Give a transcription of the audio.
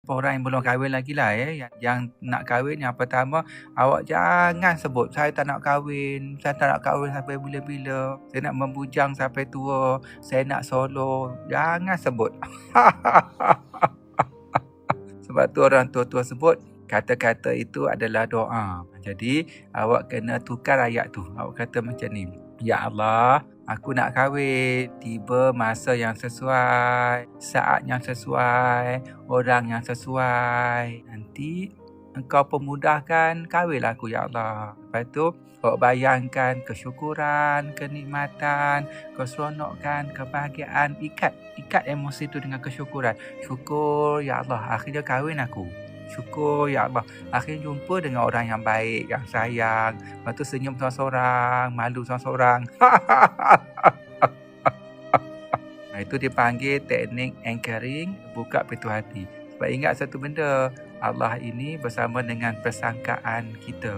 Orang yang belum kahwin lagi lah yang nak kahwin, yang pertama, awak jangan sebut saya tak nak kahwin sampai bila-bila, saya nak membujang sampai tua, saya nak solo. Jangan sebut. Sebab tu orang tua-tua sebut kata-kata itu adalah doa. Jadi awak kena tukar ayat tu. Awak kata macam ni, Ya Allah, aku nak kahwin. Tiba masa yang sesuai, saat yang sesuai, orang yang sesuai. Nanti engkau pemudahkan kahwinlah aku, Ya Allah. Lepas tu awak bayangkan kesyukuran, kenikmatan, keseronokan, kebahagiaan. Ikat emosi tu dengan kesyukuran. Syukur, Ya Allah, akhirnya kahwin aku. Syukur, Ya Allah, akhirnya jumpa dengan orang yang baik, yang sayang. Lepas tu senyum seorang-seorang, malu seorang-seorang. Itu dipanggil teknik anchoring, buka pintu hati. Sebab ingat satu benda, Allah ini bersama dengan persangkaan kita.